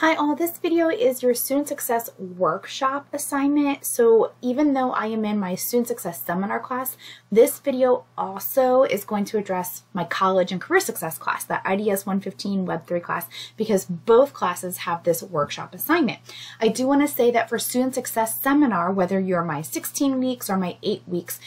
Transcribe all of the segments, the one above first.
Hi all, this video is your Student Success Workshop assignment. So even though I am in my Student Success Seminar class, this video also is going to address my College and Career Success class, that IDS115 Web 3 class, because both classes have this workshop assignment. I do want to say that for Student Success Seminar, whether you're my 16 weeks or my 8 weeks,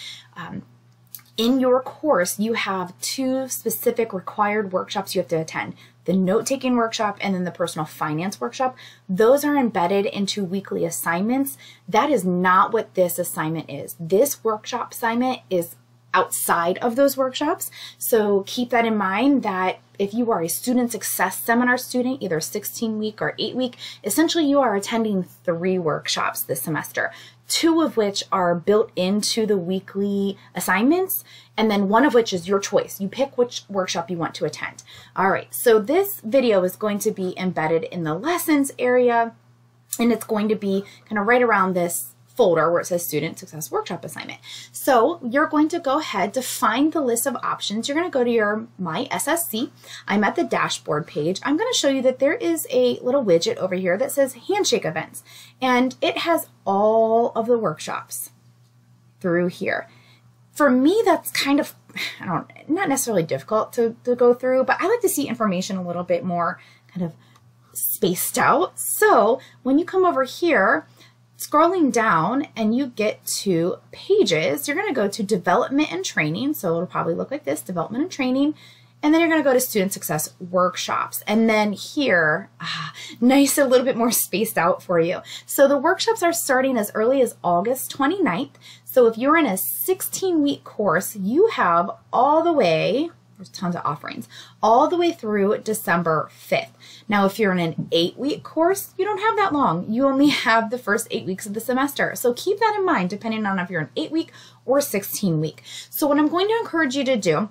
in your course, you have two specific required workshops you have to attend. The note-taking workshop and then the personal finance workshop. Those are embedded into weekly assignments. That is not what this assignment is. This workshop assignment is outside of those workshops. So keep that in mind that if you are a Student Success Seminar student, either 16-week or 8-week, essentially you are attending 3 workshops this semester, 2 of which are built into the weekly assignments, and then 1 of which is your choice. You pick which workshop you want to attend. All right, so this video is going to be embedded in the lessons area, and it's going to be kind of right around this folder where it says Student Success Workshop Assignment. So you're going to go ahead to find the list of options. You're going to go to your My SSC. I'm at the dashboard page. I'm going to show you that there is a little widget over here that says Handshake Events, and it has all of the workshops through here. For me, that's kind of, not necessarily difficult to go through, but I like to see information a little bit more kind of spaced out. So when you come over here, scrolling down and you get to pages, you're going to go to development and training. So it'll probably look like this, development and training. And then you're going to go to student success workshops. And then here, nice, a little bit more spaced out for you. So the workshops are starting as early as August 29th. So if you're in a 16-week course, you have all the way, there's tons of offerings, all the way through December 5th. Now, if you're in an 8-week course, you don't have that long. You only have the first 8 weeks of the semester. So keep that in mind, depending on if you're an 8-week or 16-week. So what I'm going to encourage you to do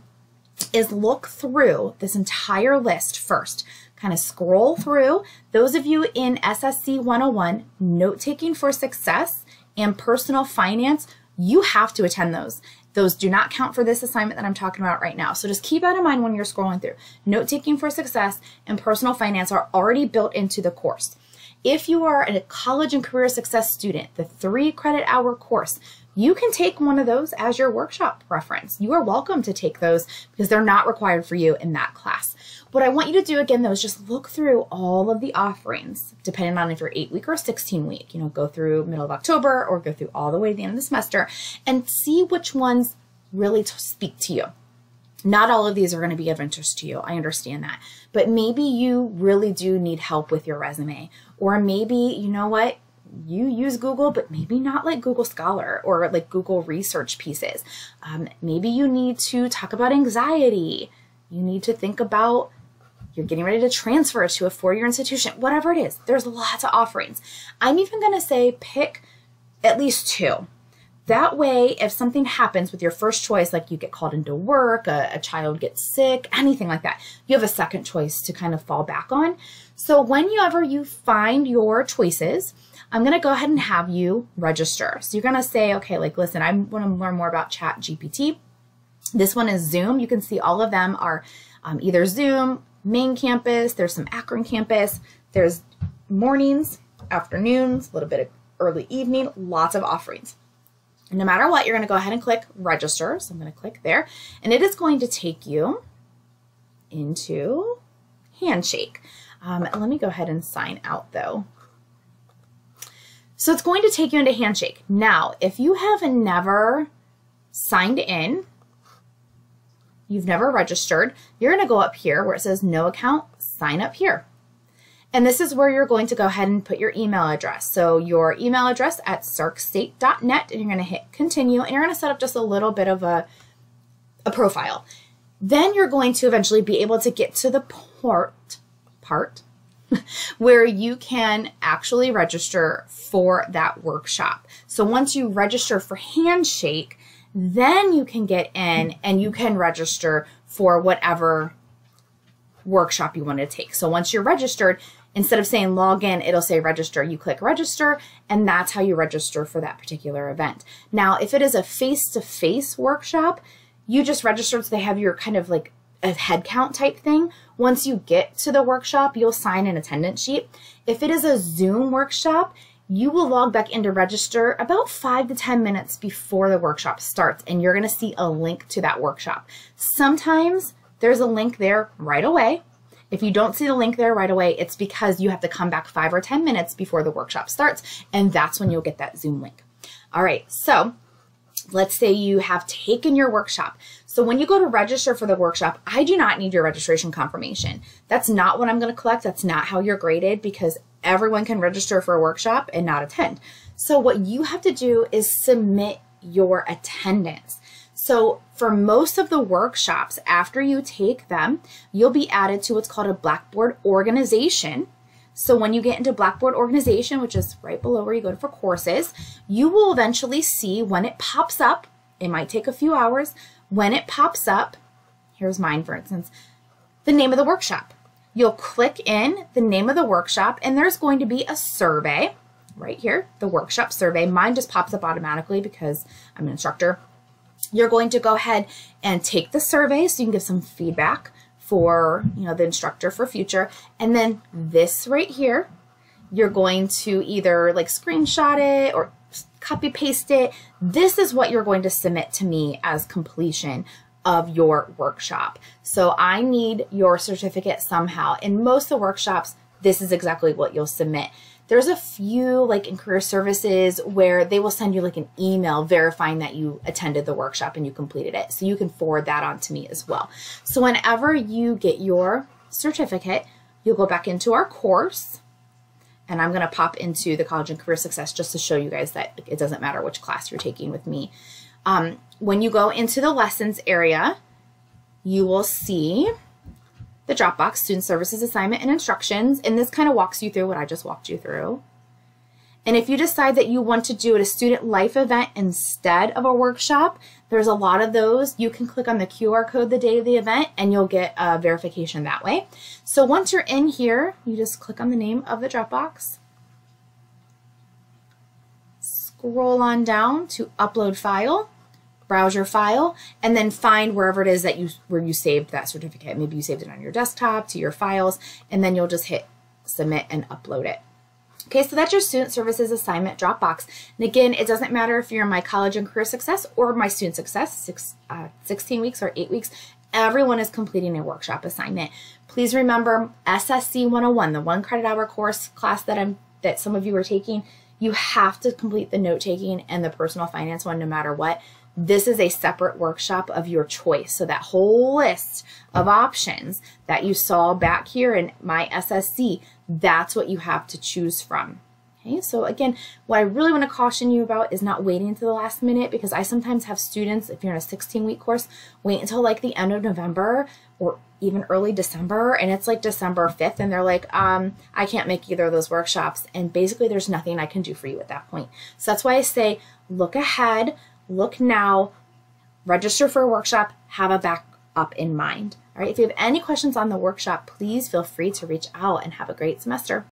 is look through this entire list first. Kind of scroll through. Those of you in SSC101, Note-Taking for Success, and Personal Finance, you have to attend those. Those do not count for this assignment that I'm talking about right now. So just keep that in mind when you're scrolling through. Note-Taking for Success and Personal Finance are already built into the course. If you are a College and Career Success student, the 3 credit hour course, you can take one of those as your workshop reference. You are welcome to take those because they're not required for you in that class. What I want you to do again though is just look through all of the offerings, depending on if you're 8-week or 16-week. You know, go through middle of October or go through all the way to the end of the semester and see which ones really speak to you. Not all of these are going to be of interest to you. I understand that. But maybe you really do need help with your resume. Or maybe, you know what, you use Google, but maybe not like Google Scholar or like Google research pieces. Maybe you need to talk about anxiety. You need to think about you're getting ready to transfer to a 4-year institution, whatever it is. There's lots of offerings. I'm even going to say pick at least 2. That way, if something happens with your first choice, like you get called into work, a child gets sick, anything like that, you have a second choice to kind of fall back on. So whenever you find your choices, I'm going to go ahead and have you register. So you're going to say, okay, like, listen, I want to learn more about ChatGPT. This one is Zoom. You can see all of them are either Zoom, main campus, there's some Akron campus, there's mornings, afternoons, a little bit of early evening, lots of offerings. And no matter what, you're going to go ahead and click register. So I'm going to click there, and it is going to take you into Handshake. Let me go ahead and sign out though. So it's going to take you into Handshake. Now, if you have never signed in, you've never registered, you're going to go up here where it says no account, sign up here. And this is where you're going to go ahead and put your email address. So your email address at sarkstate.net, and you're going to hit continue, and you're going to set up just a little bit of a profile. Then you're going to eventually be able to get to the part where you can actually register for that workshop. So once you register for Handshake, then you can get in and you can register for whatever workshop you want to take. So once you're registered, instead of saying log in, it'll say register. You click register, and that's how you register for that particular event. Now, if it is a face-to-face workshop, you just registered, so they have your kind of like a head count type thing. Once you get to the workshop, you'll sign an attendance sheet. If it is a Zoom workshop, you will log back in to register about 5 to 10 minutes before the workshop starts, and you're going to see a link to that workshop. Sometimes there's a link there right away. If you don't see the link there right away, it's because you have to come back 5 or 10 minutes before the workshop starts, and that's when you'll get that Zoom link. All right, so let's say you have taken your workshop. So when you go to register for the workshop, I do not need your registration confirmation. That's not what I'm going to collect. That's not how you're graded, because everyone can register for a workshop and not attend. So what you have to do is submit your attendance. So for most of the workshops, after you take them, you'll be added to what's called a Blackboard organization. So when you get into Blackboard organization, which is right below where you go for courses, you will eventually see when it pops up. It might take a few hours. When it pops up, here's mine for instance, the name of the workshop. You'll click in the name of the workshop, and there's going to be a survey right here, the workshop survey. Mine just pops up automatically because I'm an instructor. You're going to go ahead and take the survey so you can give some feedback for, the instructor for future. And then this right here, you're going to either like screenshot it or copy paste it. This is what you're going to submit to me as completion of your workshop. So I need your certificate somehow. In most of the workshops, this is exactly what you'll submit. There's a few like in career services where they will send you like an email verifying that you attended the workshop and you completed it. So you can forward that on to me as well. So whenever you get your certificate, you'll go back into our course, and I'm going to pop into the College and Career Success just to show you guys that it doesn't matter which class you're taking with me. When you go into the lessons area, you will see the Dropbox Student Services Assignment and Instructions, and this kind of walks you through what I just walked you through. And if you decide that you want to do it a student life event instead of a workshop, there's a lot of those. You can click on the QR code the day of the event and you'll get a verification that way. So once you're in here, you just click on the name of the Dropbox, scroll on down to upload file, browse your file, and then find wherever it is that where you saved that certificate. Maybe you saved it on your desktop to your files, and then you'll just hit submit and upload it. Okay, so that's your Student Services Assignment Dropbox. And again, it doesn't matter if you're in my College and Career Success or my Student Success, 16 weeks or 8 weeks, everyone is completing a workshop assignment. Please remember SSC101, the 1 credit hour course class that some of you are taking, you have to complete the note-taking and the personal finance one no matter what. This is a separate workshop of your choice. So that whole list of options that you saw back here in my SSC, that's what you have to choose from. Okay, so again, what I really want to caution you about is not waiting until the last minute, because I sometimes have students, if you're in a 16-week course, wait until like the end of November or even early December, and it's like December 5th, and they're like, I can't make either of those workshops, and basically there's nothing I can do for you at that point. So that's why I say look ahead, look now, register for a workshop, have a backup in mind. All right, if you have any questions on the workshop, please feel free to reach out, and have a great semester.